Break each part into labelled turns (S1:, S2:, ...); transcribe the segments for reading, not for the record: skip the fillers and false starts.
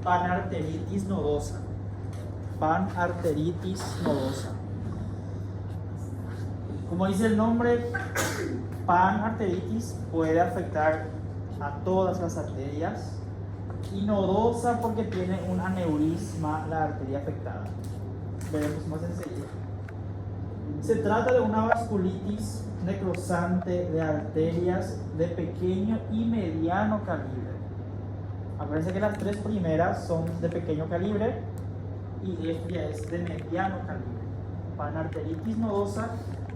S1: panarteritis nodosa. Panarteritis nodosa. Como dice el nombre, panarteritis puede afectar a todas las arterias, y nodosa porque tiene un aneurisma la arteria afectada. Veremos más enseguida. Se trata de una vasculitis necrosante de arterias de pequeño y mediano calibre. Acuérdense que las tres primeras son de pequeño calibre y esta es de mediano calibre. Panarteritis nodosa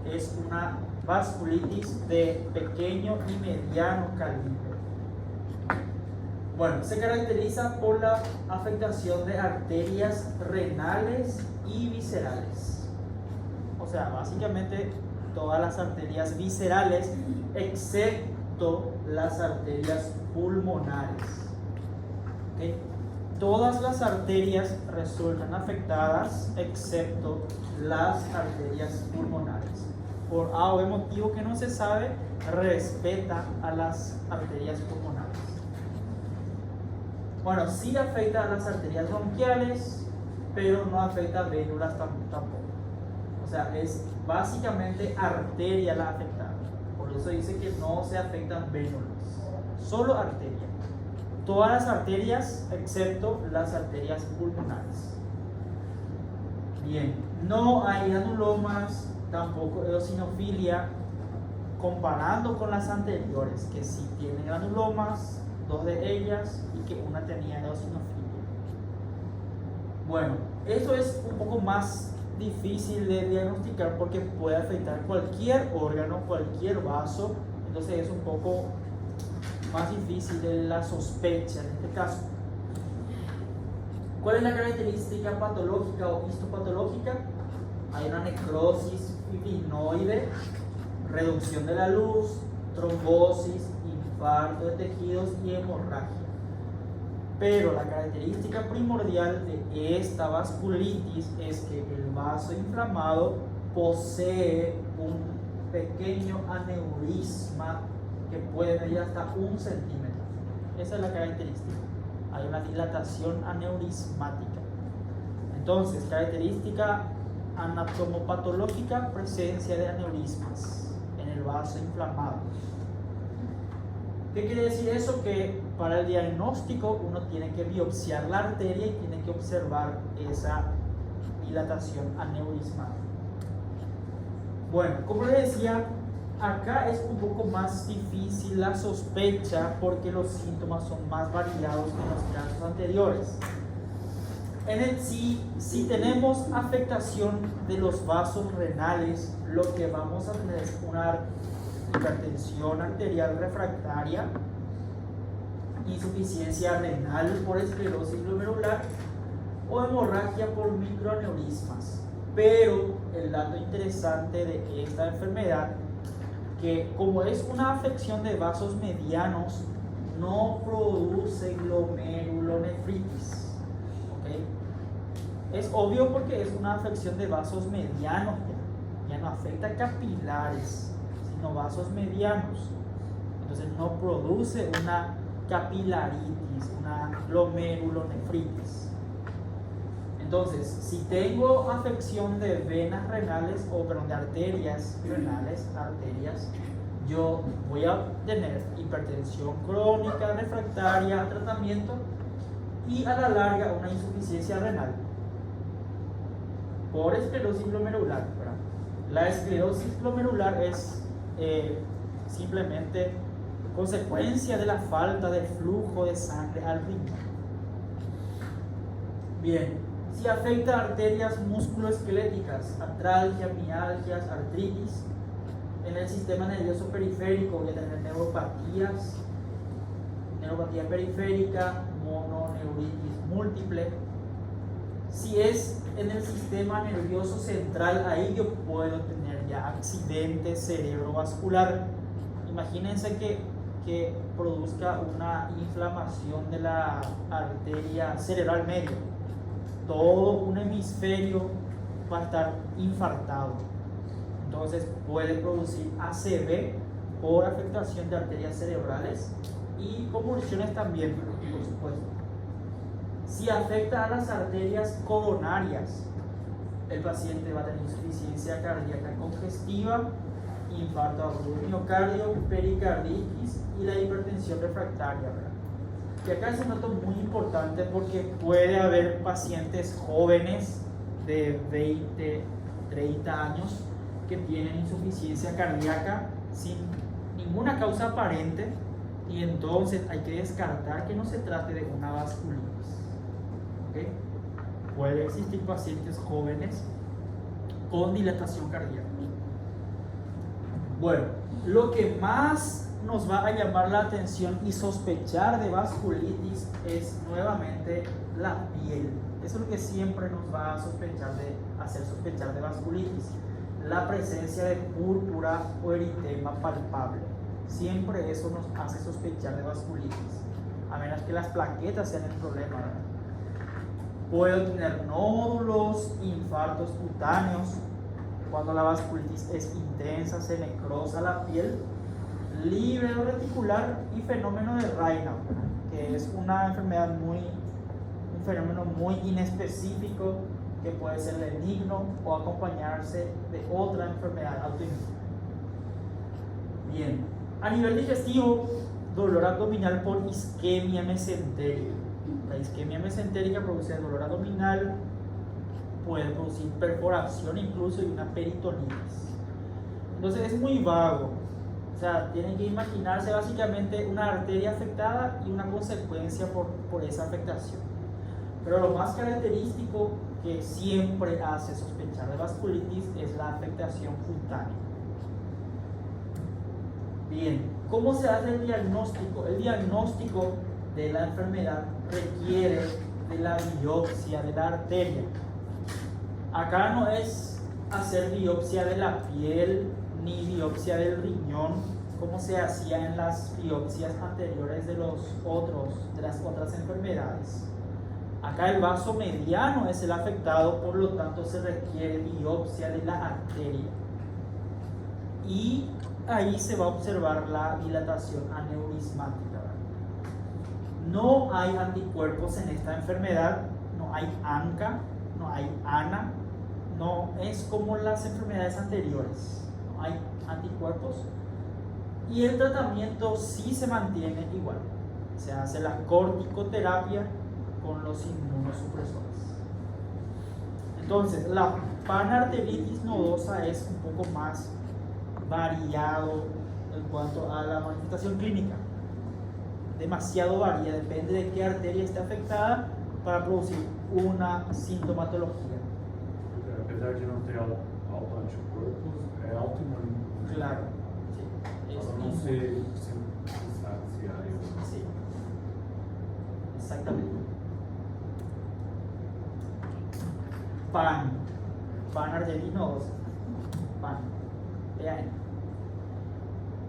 S1: es una vasculitis de pequeño y mediano calibre. Bueno, se caracteriza por la afectación de arterias renales y viscerales. O sea, básicamente todas las arterias viscerales, excepto las arterias pulmonares. ¿Okay? Todas las arterias resultan afectadas, excepto las arterias pulmonares. Por A o B motivo que no se sabe, respeta a las arterias pulmonares. Bueno, sí afecta a las arterias bronquiales, pero no afecta a vénulas tampoco. O sea, es básicamente arteria la afectada. Por eso dice que no se afectan vénulas, solo arteria. Todas las arterias, excepto las arterias pulmonares. Bien, no hay granulomas, tampoco eosinofilia, comparando con las anteriores, que sí tienen granulomas, dos de ellas, y que una tenía eosinofilia. Bueno, eso es un poco más difícil de diagnosticar porque puede afectar cualquier órgano, cualquier vaso, entonces es un poco más difícil de la sospecha en este caso. ¿Cuál es la característica patológica o histopatológica? Hay una necrosis fibrinoide, reducción de la luz, trombosis, infarto de tejidos y hemorragia. Pero la característica primordial de esta vasculitis es que el vaso inflamado posee un pequeño aneurisma que puede medir hasta 1 centímetro. Esa es la característica. Hay una dilatación aneurismática. Entonces, característica anatomopatológica, presencia de aneurismas en el vaso inflamado. ¿Qué quiere decir eso? Que para el diagnóstico uno tiene que biopsiar la arteria y tiene que observar esa dilatación aneurismática. Bueno, como les decía, acá es un poco más difícil la sospecha porque los síntomas son más variados que en los casos anteriores. Si tenemos afectación de los vasos renales, lo que vamos a tener es una hipertensión arterial refractaria, insuficiencia renal por esclerosis glomerular o hemorragia por microaneurismas. Pero el dato interesante de esta enfermedad, que como es una afección de vasos medianos, no produce glomerulonefritis. ¿Okay? Es obvio porque es una afección de vasos medianos, ya no afecta capilares, sino vasos medianos. Entonces no produce una capilaritis, una glomerulonefritis. Entonces, si tengo afección de venas renales de arterias renales, yo voy a tener hipertensión crónica refractaria a tratamiento y a la larga una insuficiencia renal por esclerosis glomerular, ¿verdad? La esclerosis glomerular es simplemente consecuencia de la falta de flujo de sangre al riñón. Bien, si afecta arterias musculoesqueléticas, artralgia, mialgias, artritis, en el sistema nervioso periférico voy a tener neuropatía periférica, mononeuritis múltiple. Si es en el sistema nervioso central, ahí yo puedo tener ya accidente cerebrovascular. Imagínense que produzca una inflamación de la arteria cerebral medio. Todo un hemisferio va a estar infartado. Entonces puede producir ACV por afectación de arterias cerebrales y convulsiones también, por supuesto. Si Si afecta a las arterias coronarias, el paciente va a tener insuficiencia cardíaca congestiva, infarto agudo de miocardio, pericarditis y la hipertensión refractaria, ¿verdad? Y acá es un dato muy importante porque puede haber pacientes jóvenes de 20, 30 años que tienen insuficiencia cardíaca sin ninguna causa aparente, y entonces hay que descartar que no se trate de una vasculitis. ¿Okay? Puede existir pacientes jóvenes con dilatación cardíaca. Bueno, lo que más nos va a llamar la atención y sospechar de vasculitis es nuevamente la piel. Eso es lo que siempre nos va a hacer sospechar de vasculitis. La presencia de púrpura o eritema palpable. Siempre eso nos hace sospechar de vasculitis, a menos que las plaquetas sean el problema, ¿verdad? Puede tener nódulos, infartos cutáneos. Cuando la vasculitis es intensa, se necrosa la piel, lívido reticular y fenómeno de Raynaud, que es una enfermedad un fenómeno muy inespecífico que puede ser benigno o acompañarse de otra enfermedad autoinmune. Bien, a nivel digestivo, dolor abdominal por isquemia mesentérica. La isquemia mesentérica produce dolor abdominal, puede producir perforación incluso y una peritonitis. Entonces es muy vago. O sea, tienen que imaginarse básicamente una arteria afectada y una consecuencia por esa afectación. Pero lo más característico que siempre hace sospechar de vasculitis es la afectación cutánea. Bien, ¿cómo se hace el diagnóstico? El diagnóstico de la enfermedad requiere de la biopsia de la arteria. Acá no es hacer biopsia de la piel ni biopsia del riñón como se hacía en las biopsias anteriores de las otras enfermedades. Acá el vaso mediano es el afectado, por lo tanto se requiere biopsia de la arteria. Y ahí se va a observar la dilatación aneurismática. No hay anticuerpos en esta enfermedad, no hay ANCA, no hay ANA, no es como las enfermedades anteriores, no hay anticuerpos, y el tratamiento sí se mantiene igual. Se hace la corticoterapia con los inmunosupresores. Entonces, la panarteritis nodosa es un poco más variado en cuanto a la manifestación clínica. Demasiado varía, depende de qué arteria esté afectada para producir una sintomatología.
S2: Apesar de no ter autoanticorpos, é autoimune.
S1: Claro, sí.
S2: Para não ser saciário.
S1: Sí, exactamente. Panarteritis nodosa. PAN.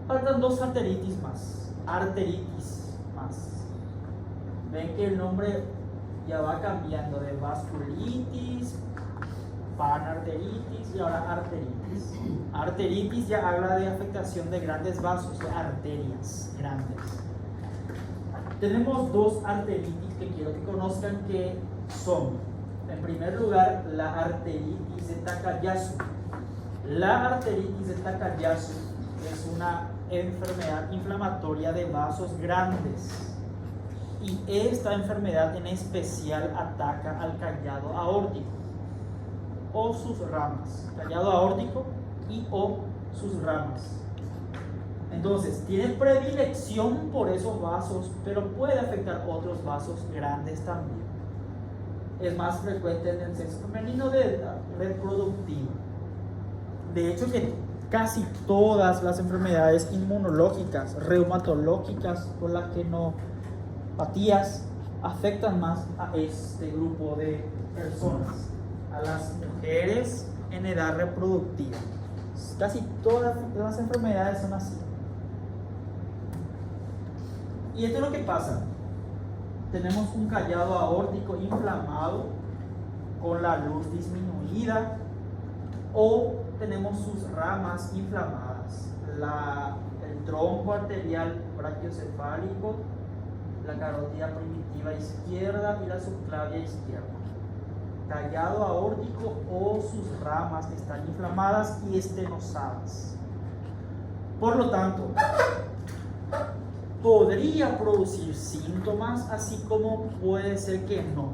S1: Faltan dos arteritis más. Ven que el nombre ya va cambiando de vasculitis, panarteritis y ahora arteritis. Arteritis ya habla de afectación de grandes vasos, de arterias grandes. Tenemos dos arteritis que quiero que conozcan, que son, en primer lugar, la arteritis de Takayasu. La arteritis de Takayasu es una enfermedad inflamatoria de vasos grandes, y esta enfermedad en especial ataca al callado aórtico o sus ramas, callado aórtico y o sus ramas. Entonces tiene predilección por esos vasos, pero puede afectar otros vasos grandes también. Es más frecuente en el sexo femenino de edad reproductiva. De hecho, que casi todas las enfermedades inmunológicas, reumatológicas, por las que no patías, afectan más a este grupo de personas, a las mujeres en edad reproductiva. Casi todas las enfermedades son así. Y esto es lo que pasa. Tenemos un callado aórtico inflamado con la luz disminuida, o tenemos sus ramas inflamadas, el tronco arterial brachiocefálico, la carótida primitiva izquierda y la subclavia izquierda. Callado aórtico o sus ramas están inflamadas y estenosadas. Por lo tanto, podría producir síntomas, así como puede ser que no.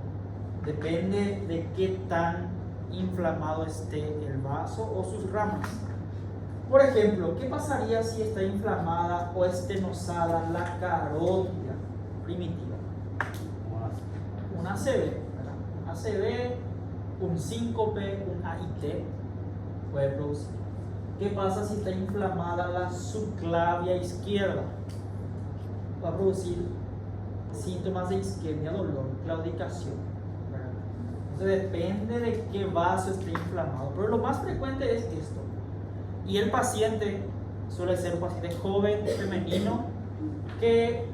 S1: Depende de qué tan inflamado esté el vaso o sus ramas. Por ejemplo, ¿qué pasaría si está inflamada o estenosada la carótida primitiva? Un ACV, ¿verdad? Un ACV, un síncope, un AIT puede producir. ¿Qué pasa si está inflamada la subclavia izquierda? Va a producir síntomas de isquemia, dolor, claudicación. Entonces depende de qué vaso esté inflamado, pero lo más frecuente es esto. Y el paciente suele ser un paciente joven, femenino, que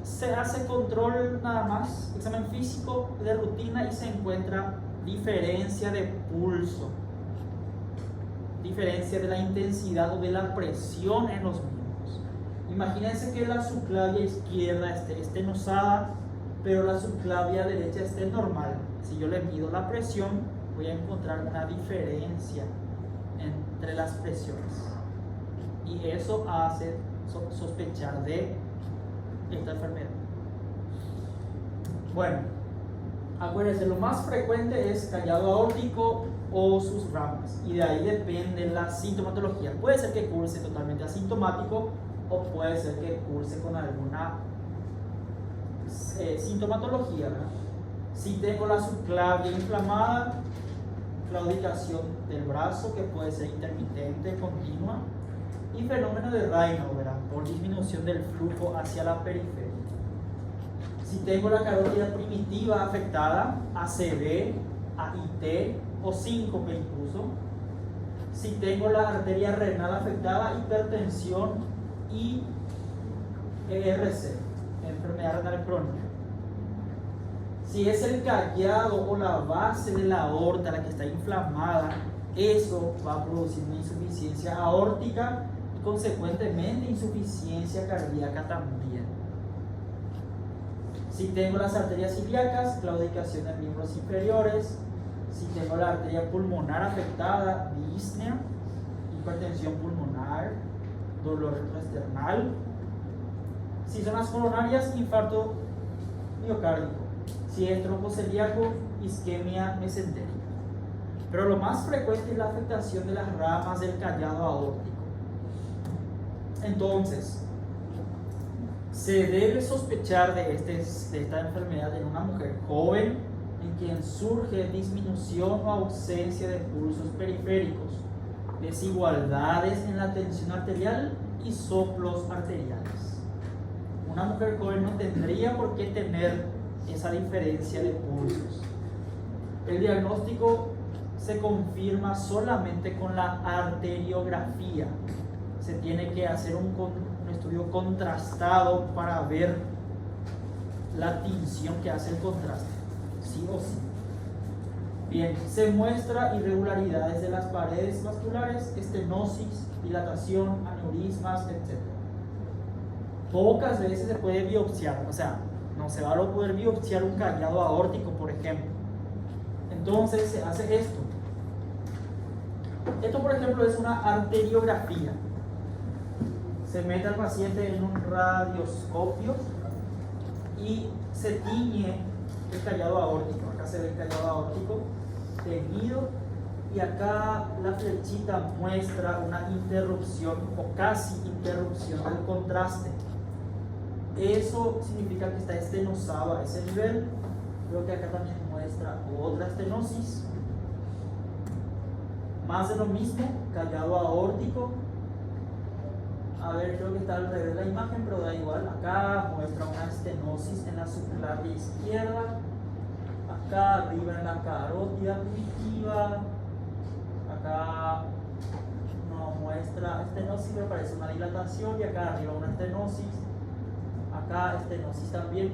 S1: se hace control nada más, examen físico de rutina, y se encuentra diferencia de pulso, diferencia de la intensidad o de la presión en los miembros. Imagínense que la subclavia izquierda esté estenosada, pero la subclavia derecha esté normal. Si yo le mido la presión, voy a encontrar una diferencia entre las presiones, y eso hace sospechar de esta enfermedad. Bueno, acuérdense, lo más frecuente es callado aórtico o sus ramas, y de ahí depende la sintomatología. Puede ser que curse totalmente asintomático, o puede ser que curse con alguna sintomatología, ¿verdad? Si tengo la subclavia inflamada, claudicación del brazo, que puede ser intermitente, continua, y fenómeno de Raynaud, ¿verdad? Por disminución del flujo hacia la periferia. Si tengo la carótida primitiva afectada, ACV, AIT o síncope incluso. Si tengo la arteria renal afectada, hipertensión y ERC, enfermedad renal crónica. Si es el callado o la base de la aorta la que está inflamada, eso va a producir una insuficiencia aórtica y consecuentemente insuficiencia cardíaca también. Si tengo las arterias ilíacas, claudicación en miembros inferiores. Si tengo la arteria pulmonar afectada, disnea, hipertensión pulmonar, dolor retroesternal. Si son las coronarias, infarto miocárdico. Si es trombocelíaco, isquemia mesentérica. Pero lo más frecuente es la afectación de las ramas del callado aórtico. Entonces, se debe sospechar de esta enfermedad en una mujer joven en quien surge disminución o ausencia de pulsos periféricos, desigualdades en la tensión arterial y soplos arteriales. Una mujer joven no tendría por qué tener esa diferencia de pulsos. El diagnóstico se confirma solamente con la arteriografía. Se tiene que hacer un estudio contrastado para ver la tinción que hace el contraste, sí o sí. Bien, se muestra irregularidades de las paredes vasculares, estenosis, dilatación, aneurismas, etc. Pocas veces se puede biopsiar, o sea, no se va a poder biopsiar un callado aórtico, por ejemplo. Entonces se hace esto. Esto, por ejemplo, es una arteriografía. Se mete al paciente en un radioscopio y se tiñe el callado aórtico. Acá se ve el callado aórtico teñido, y acá la flechita muestra una interrupción o casi interrupción del contraste. Eso significa que está estenosado a ese nivel. Creo que acá también muestra otra estenosis. Más de lo mismo, callado aórtico. A ver, creo que está al revés la imagen, pero da igual. Acá muestra una estenosis en la subclavia izquierda. Acá arriba en la carótida primitiva. Acá no muestra estenosis, me parece una dilatación. Y acá arriba una estenosis. Acá estenosis también.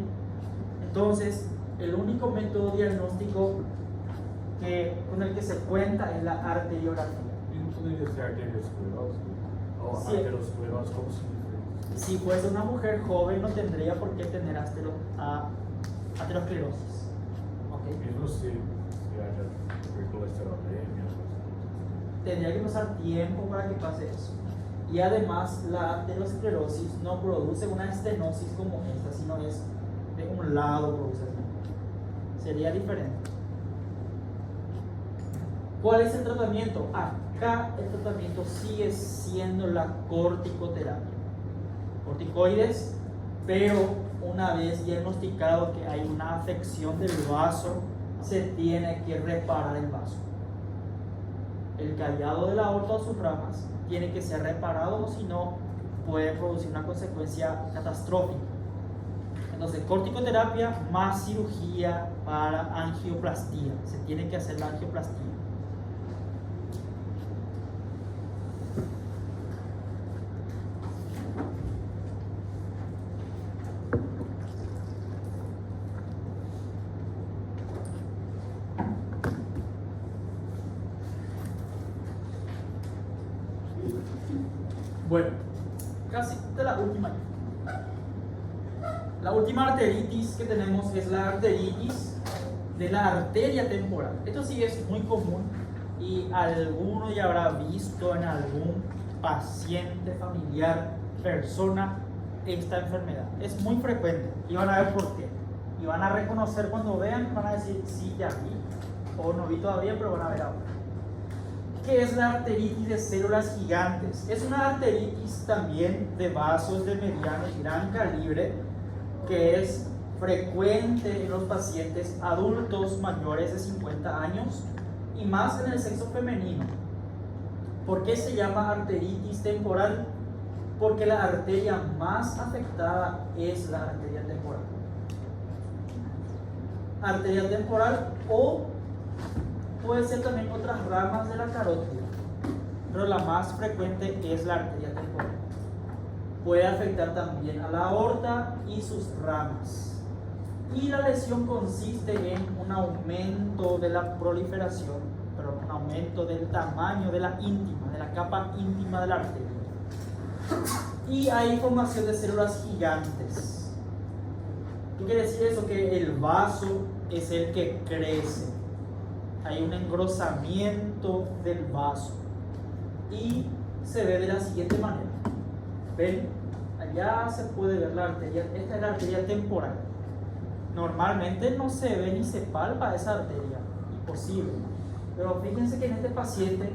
S1: Entonces, el único método diagnóstico con el que se cuenta es la arteriografía.
S2: Y no podría ser arteriosclerosis. O
S1: Sí.
S2: arteriosclerosis, ¿cómo se
S1: Si fuese una mujer joven no tendría por qué tener aterosclerosis. ¿Okay?
S2: Mesmo se haya hipercolesterolemia.
S1: Tendría que pasar tiempo para que pase eso. Y además la aterosclerosis no produce una estenosis como esta, sino es de un lado produce así. Sería diferente. ¿Cuál es el tratamiento? Acá el tratamiento sigue siendo la corticoterapia. Corticoides, pero una vez diagnosticado que hay una afección del vaso, se tiene que reparar el vaso. El callado de la aorta o sus ramas tiene que ser reparado, o si no puede producir una consecuencia catastrófica. Entonces, corticoterapia más cirugía para angioplastía. Se tiene que hacer la angioplastía. Bueno, casi de la última. La última arteritis que tenemos es la arteritis de la arteria temporal. Esto sí es muy común y alguno ya habrá visto en algún paciente, familiar, persona esta enfermedad. Es muy frecuente y van a ver por qué. Y van a reconocer cuando vean, van a decir, sí, ya vi, o no vi todavía, pero van a ver ahora. ¿Qué es la arteritis de células gigantes? Es una arteritis también de vasos de mediano y gran calibre que es frecuente en los pacientes adultos mayores de 50 años y más en el sexo femenino. ¿Por qué se llama arteritis temporal? Porque la arteria más afectada es la arteria temporal. Arteria temporal o puede ser también otras ramas de la carótida, pero la más frecuente es la arteria temporal. Puede afectar también a la aorta y sus ramas. Y la lesión consiste en un aumento de la proliferación, pero un aumento del tamaño de la íntima, de la capa íntima de la arteria. Y hay formación de células gigantes. ¿Qué quiere decir eso? Que el vaso es el que crece. Hay un engrosamiento del vaso y se ve de la siguiente manera. ¿Ven? Allá se puede ver la arteria. Esta es la arteria temporal. Normalmente no se ve ni se palpa esa arteria, imposible. Pero fíjense que en este paciente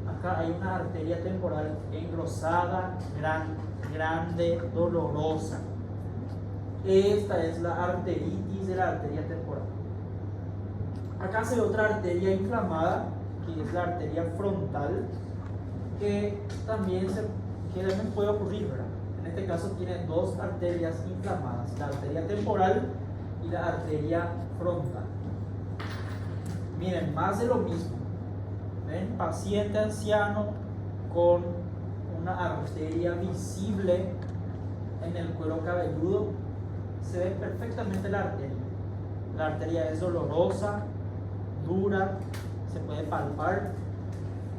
S1: acá hay una arteria temporal engrosada, grande, dolorosa. Esta es la arteritis de la arteria temporal. Acá se ve otra arteria inflamada, que es la arteria frontal, que también puede ocurrir, ¿verdad? En este caso tiene dos arterias inflamadas, la arteria temporal y la arteria frontal. Miren, más de lo mismo. ¿Ven? Paciente anciano con una arteria visible en el cuero cabelludo, se ve perfectamente la arteria. La arteria es dolorosa, dura, se puede palpar.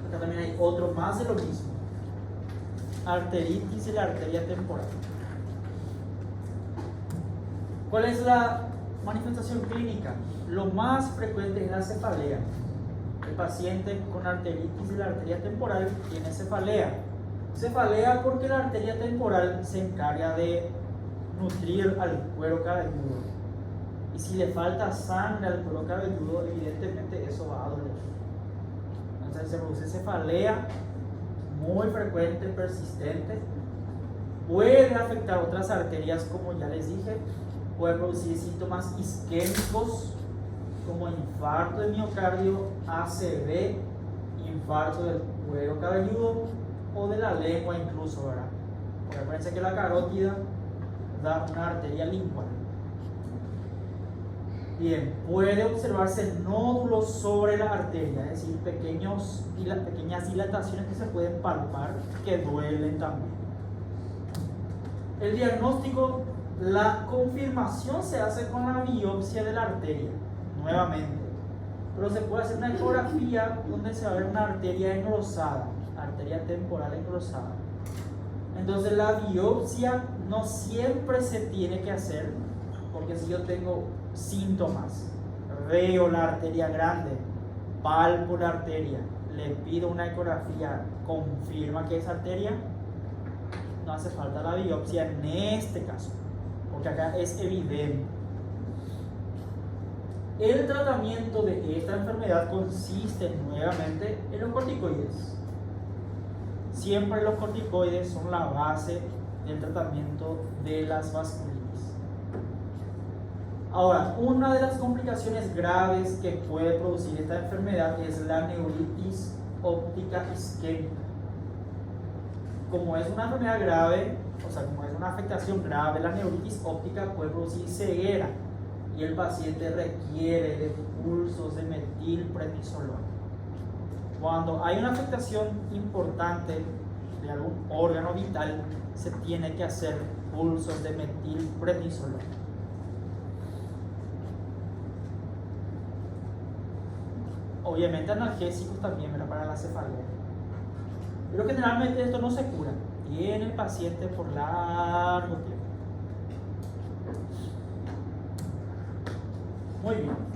S1: Acá también hay otro más de lo mismo. Arteritis de la arteria temporal. ¿Cuál es la manifestación clínica? Lo más frecuente es la cefalea. El paciente con arteritis de la arteria temporal tiene cefalea. Cefalea porque la arteria temporal se encarga de nutrir al cuero cabelludo. Y si le falta sangre al cuero cabelludo, evidentemente eso va a doler. Entonces se produce cefalea muy frecuente, persistente. Puede afectar otras arterias, como ya les dije. Puede producir síntomas isquémicos como infarto de miocardio, ACV, infarto del cuero cabelludo o de la lengua incluso, ¿verdad? Porque acuérdense que la carótida da una arteria lingual. Bien, puede observarse nódulos sobre la arteria, es decir, pequeñas dilataciones que se pueden palpar, que duelen también. El diagnóstico, la confirmación se hace con la biopsia de la arteria, nuevamente. Pero se puede hacer una ecografía donde se va a ver una arteria engrosada, arteria temporal engrosada. Entonces la biopsia no siempre se tiene que hacer, porque si yo tengo síntomas, veo la arteria grande, palpo la arteria, le pido una ecografía, confirma que es arteria, no hace falta la biopsia en este caso, porque acá es evidente. El tratamiento de esta enfermedad consiste nuevamente en los corticoides. Siempre los corticoides son la base del tratamiento de las vasculitis. Ahora, una de las complicaciones graves que puede producir esta enfermedad es la neuritis óptica isquémica. Como es una enfermedad grave, o sea, como es una afectación grave, la neuritis óptica puede producir ceguera y el paciente requiere de pulsos de metilprednisolona. Cuando hay una afectación importante de algún órgano vital, se tiene que hacer pulsos de metilprednisolona. Obviamente analgésicos también, ¿verdad?, para la cefalea. Pero generalmente esto no se cura. Tiene el paciente por largo tiempo. Muy bien.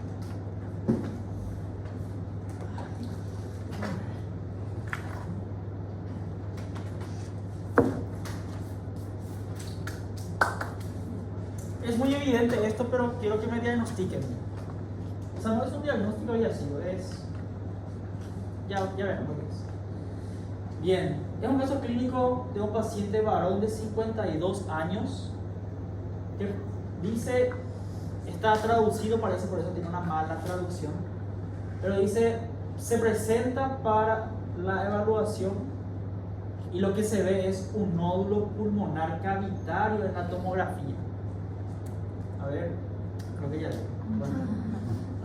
S1: Es muy evidente esto, pero quiero que me diagnostiquen. O sea, no es un diagnóstico y así, es... Ya veremos qué es. Bien, es un caso clínico de un paciente varón de 52 años que dice, está traducido, parece, por eso tiene una mala traducción, pero dice, se presenta para la evaluación y lo que se ve es un nódulo pulmonar cavitario en la tomografía. A ver, creo que ya bueno,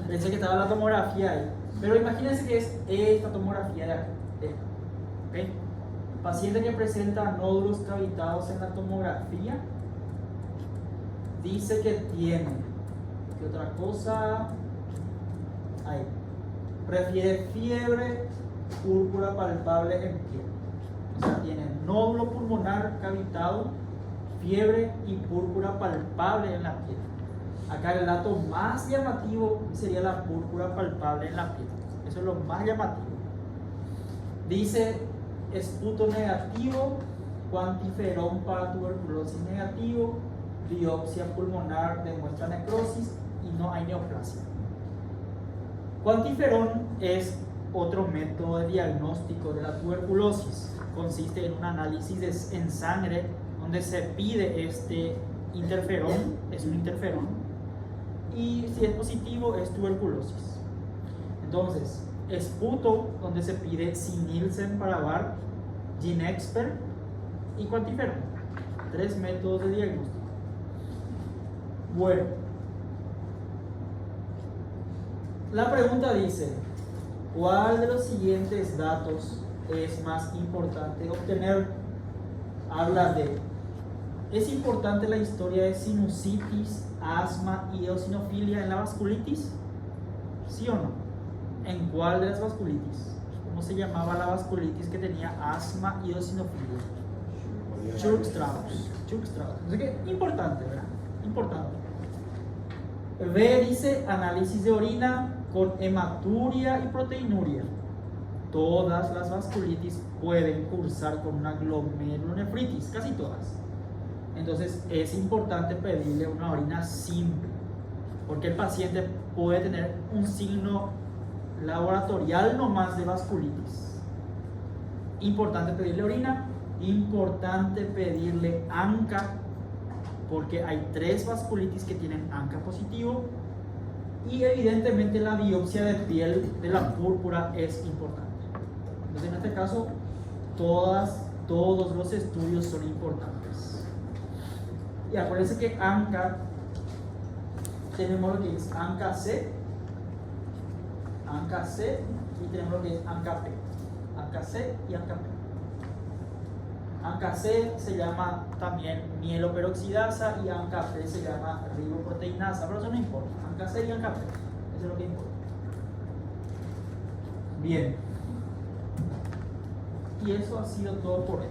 S1: pensé que estaba la tomografía ahí, pero imagínense que es esta tomografía de aquí, ¿okay? Paciente que presenta nódulos cavitados en la tomografía dice que tiene, ¿qué otra cosa? Ahí, refiere fiebre, púrpura palpable en piel, o sea, tiene nódulo pulmonar cavitado, fiebre y púrpura palpable en la piel. Acá el dato más llamativo sería la púrpura palpable en la piel. Eso es lo más llamativo. Dice esputo negativo, cuantiferón para tuberculosis negativo, biopsia pulmonar demuestra necrosis y no hay neoplasia. Cuantiferón es otro método de diagnóstico de la tuberculosis. Consiste en un análisis en sangre donde se pide este interferón, es un interferón, y si es positivo es tuberculosis. Entonces, esputo, donde se pide Sinilsen para VAR, Ginexpert y cuantiferón. 3 métodos de diagnóstico. Bueno, la pregunta dice, ¿cuál de los siguientes datos es más importante obtener? Habla de, ¿es importante la historia de sinusitis, asma y eosinofilia en la vasculitis? ¿Sí o no? ¿En cuál de las vasculitis? ¿Cómo se llamaba la vasculitis que tenía asma y eosinofilia? Church-Strauss. Así que importante, ¿verdad? Importante. B dice análisis de orina con hematuria y proteinuria. Todas las vasculitis pueden cursar con una glomerulonefritis, casi todas. Entonces es importante pedirle una orina simple, porque el paciente puede tener un signo laboratorial nomás de vasculitis. Importante pedirle orina, importante pedirle ANCA, porque hay 3 vasculitis que tienen ANCA positivo, y evidentemente la biopsia de piel de la púrpura es importante. Entonces en este caso todos los estudios son importantes. Y acuérdense que ANCA, tenemos lo que es ANCA-C, y tenemos lo que es ANCA-P. ANCA-C y ANCA-P. ANCA-C se llama también mieloperoxidasa y ANCA-P se llama riboproteinasa, pero eso no importa. ANCA-C y ANCA-P, eso es lo que importa. Bien. Y eso ha sido todo por hoy.